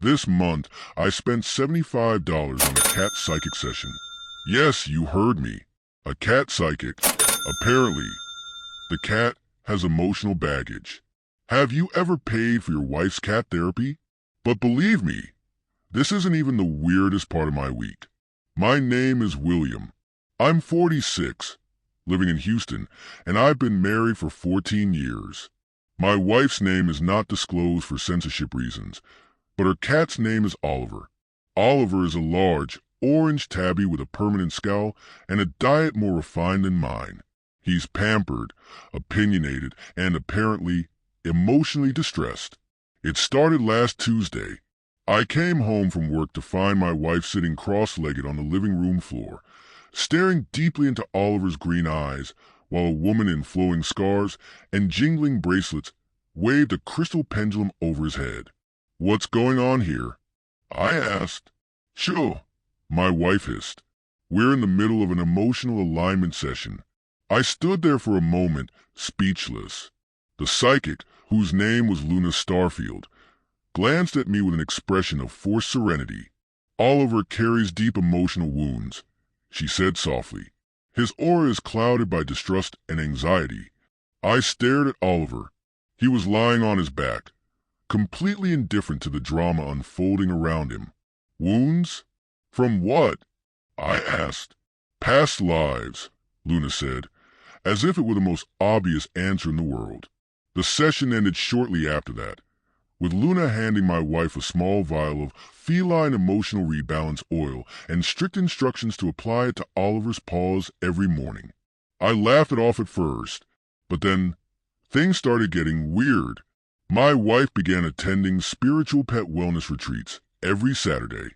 This month, I spent $75 on a cat psychic session. Yes, you heard me. A cat psychic. Apparently, the cat has emotional baggage. Have you ever paid for your wife's cat therapy? But believe me, this isn't even the weirdest part of my week. My name is William. I'm 46, living in Houston, and I've been married for 14 years. My wife's name is not disclosed for censorship reasons, but her cat's name is Oliver. Oliver is a large, orange tabby with a permanent scowl and a diet more refined than mine. He's pampered, opinionated, and apparently emotionally distressed. It started last Tuesday. I came home from work to find my wife sitting cross-legged on the living room floor, staring deeply into Oliver's green eyes, while a woman in flowing scarves and jingling bracelets waved a crystal pendulum over his head. "What's going on here?" I asked. "Sure," my wife hissed. "We're in the middle of an emotional alignment session." I stood there for a moment, speechless. The psychic, whose name was Luna Starfield, glanced at me with an expression of forced serenity. "Oliver carries deep emotional wounds," she said softly. "His aura is clouded by distrust and anxiety." I stared at Oliver. He was lying on his back, completely indifferent to the drama unfolding around him. "Wounds? From what?" I asked. "Past lives," Luna said, as if it were the most obvious answer in the world. The session ended shortly after that, with Luna handing my wife a small vial of feline emotional rebalance oil and strict instructions to apply it to Oliver's paws every morning. I laughed it off at first, but then things started getting weird. My wife began attending spiritual pet wellness retreats every Saturday.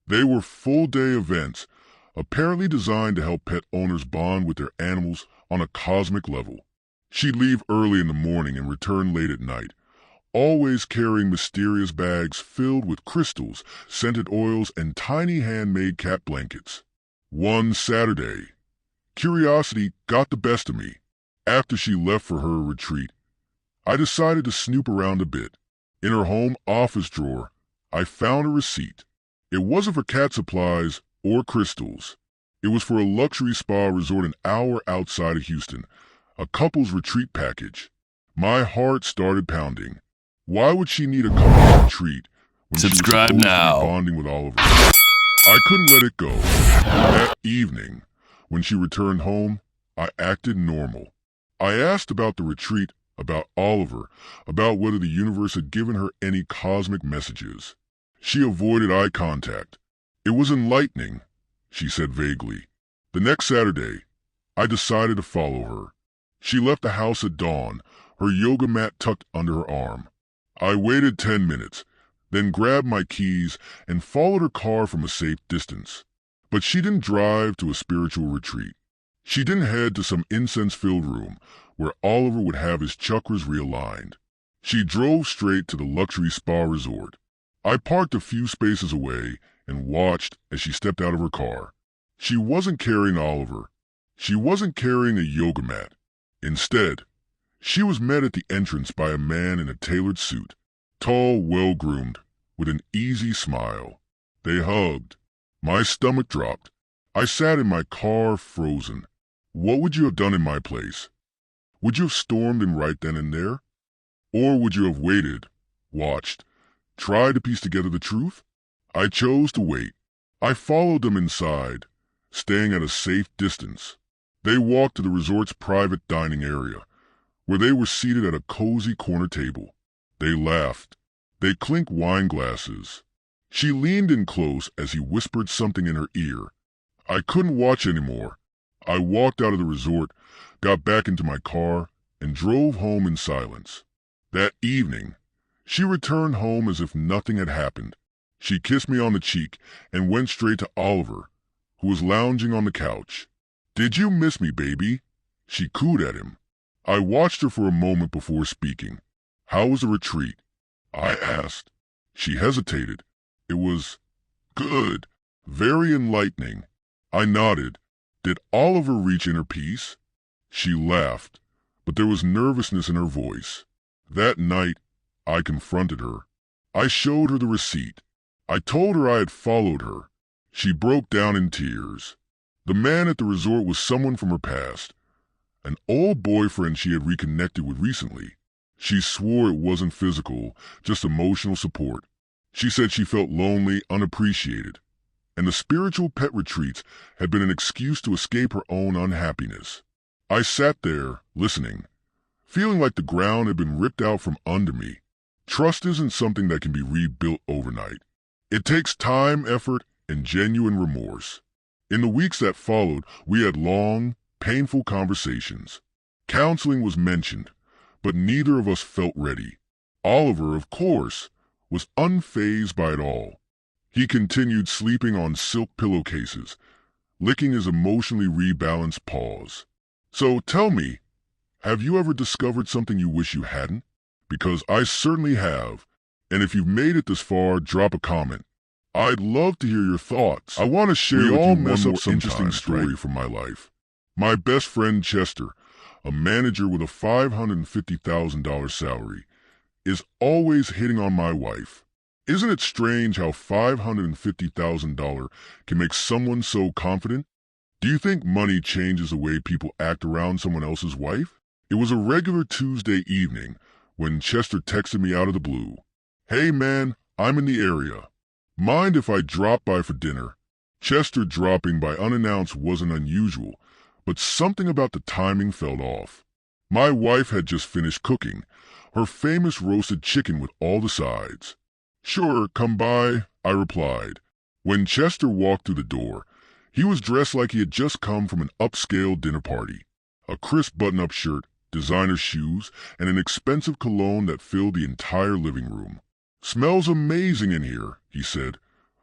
They were full-day events, apparently designed to help pet owners bond with their animals on a cosmic level. She'd leave early in the morning and return late at night, always carrying mysterious bags filled with crystals, scented oils, and tiny handmade cat blankets. One Saturday, curiosity got the best of me. After she left for her retreat, I decided to snoop around a bit. In her home office drawer, I found a receipt. It wasn't for cat supplies or crystals. It was for a luxury spa resort an hour outside of Houston, a couple's retreat package. My heart started pounding. Why would she need a couple's retreat when Subscribe she was supposed now. to be bonding with Oliver? I couldn't let it go. That evening, when she returned home, I acted normal. I asked about the retreat, about Oliver, about whether the universe had given her any cosmic messages. She avoided eye contact. "It was enlightening," she said vaguely. The next Saturday, I decided to follow her. She left the house at dawn, her yoga mat tucked under her arm. I waited 10 minutes, then grabbed my keys and followed her car from a safe distance. But she didn't drive to a spiritual retreat. She didn't head to some incense-filled room where Oliver would have his chakras realigned. She drove straight to the luxury spa resort. I parked a few spaces away and watched as she stepped out of her car. She wasn't carrying Oliver. She wasn't carrying a yoga mat. Instead, she was met at the entrance by a man in a tailored suit, tall, well-groomed, with an easy smile. They hugged. My stomach dropped. I sat in my car, frozen. What would you have done in my place? Would you have stormed in right then and there? Or would you have waited, watched, tried to piece together the truth? I chose to wait. I followed them inside, staying at a safe distance. They walked to the resort's private dining area, where they were seated at a cozy corner table. They laughed. They clinked wine glasses. She leaned in close as he whispered something in her ear. I couldn't watch anymore. I walked out of the resort, got back into my car, and drove home in silence. That evening, she returned home as if nothing had happened. She kissed me on the cheek and went straight to Oliver, who was lounging on the couch. "Did you miss me, baby?" She cooed at him. I watched her for a moment before speaking. "How was the retreat?" I asked. She hesitated. "It was good. Very enlightening." I nodded. "Did Oliver reach inner peace?" She laughed, but there was nervousness in her voice. That night, I confronted her. I showed her the receipt. I told her I had followed her. She broke down in tears. The man at the resort was someone from her past, an old boyfriend she had reconnected with recently. She swore it wasn't physical, just emotional support. She said she felt lonely, unappreciated, and the spiritual pet retreats had been an excuse to escape her own unhappiness. I sat there, listening, feeling like the ground had been ripped out from under me. Trust isn't something that can be rebuilt overnight. It takes time, effort, and genuine remorse. In the weeks that followed, we had long, painful conversations. Counseling was mentioned, but neither of us felt ready. Oliver, of course, was unfazed by it all. He continued sleeping on silk pillowcases, licking his emotionally rebalanced paws. So tell me, have you ever discovered something you wish you hadn't? Because I certainly have, and if you've made it this far, drop a comment. I'd love to hear your thoughts. I want to share with you one more interesting story from my life. My best friend Chester, a manager with a $550,000 salary, is always hitting on my wife. Isn't it strange how $550,000 can make someone so confident? Do you think money changes the way people act around someone else's wife? It was a regular Tuesday evening when Chester texted me out of the blue. Hey man, I'm in the area. Mind if I drop by for dinner? Chester dropping by unannounced wasn't unusual, but something about the timing felt off. My wife had just finished cooking, her famous roasted chicken with all the sides. Sure, come by, I replied. When Chester walked through the door, he was dressed like he had just come from an upscale dinner party. A crisp button-up shirt, designer shoes, and an expensive cologne that filled the entire living room. Smells amazing in here, he said,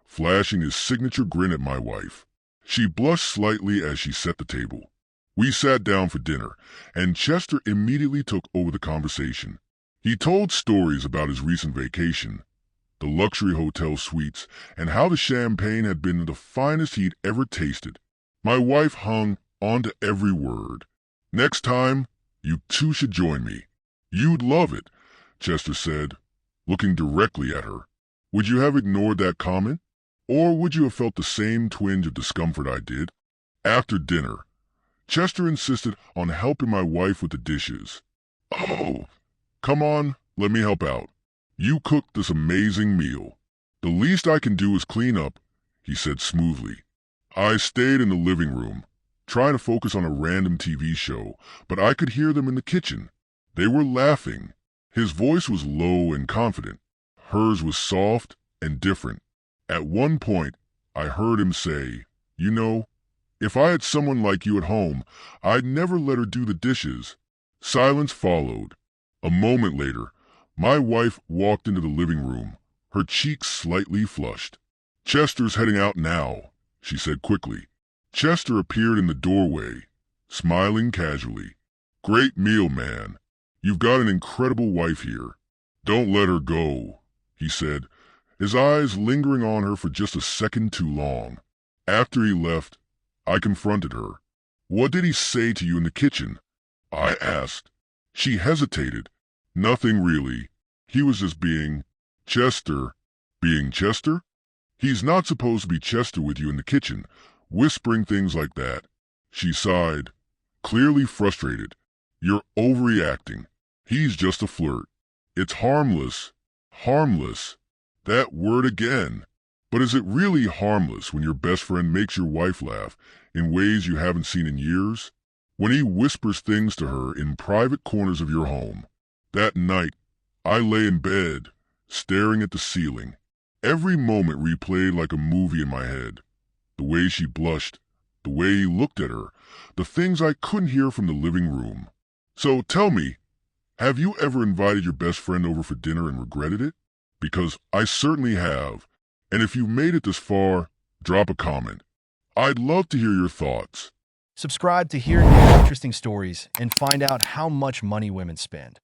flashing his signature grin at my wife. She blushed slightly as she set the table. We sat down for dinner, and Chester immediately took over the conversation. He told stories about his recent vacation, the luxury hotel suites, and how the champagne had been the finest he'd ever tasted. My wife hung on to every word. Next time, you two should join me. You'd love it, Chester said, looking directly at her. Would you have ignored that comment? Or would you have felt the same twinge of discomfort I did? After dinner, Chester insisted on helping my wife with the dishes. Oh, come on, let me help out. You cooked this amazing meal. The least I can do is clean up, he said smoothly. I stayed in the living room, trying to focus on a random TV show, but I could hear them in the kitchen. They were laughing. His voice was low and confident. Hers was soft and different. At one point, I heard him say, "You know, if I had someone like you at home, I'd never let her do the dishes." Silence followed. A moment later, my wife walked into the living room, her cheeks slightly flushed. "Chester's heading out now," she said quickly. Chester appeared in the doorway, smiling casually. "Great meal, man. You've got an incredible wife here. Don't let her go," he said, his eyes lingering on her for just a second too long. After he left, I confronted her. "What did he say to you in the kitchen?" I asked. She hesitated. "Nothing really. He was just being Chester." "Being Chester? He's not supposed to be Chester with you in the kitchen, whispering things like that." She sighed, clearly frustrated. "You're overreacting. He's just a flirt. It's harmless." Harmless. That word again. But is it really harmless when your best friend makes your wife laugh in ways you haven't seen in years? When he whispers things to her in private corners of your home? That night, I lay in bed, staring at the ceiling. Every moment replayed like a movie in my head. The way she blushed, the way he looked at her, the things I couldn't hear from the living room. So tell me, have you ever invited your best friend over for dinner and regretted it? Because I certainly have. And if you've made it this far, drop a comment. I'd love to hear your thoughts. Subscribe to hear new interesting stories and find out how much money women spend.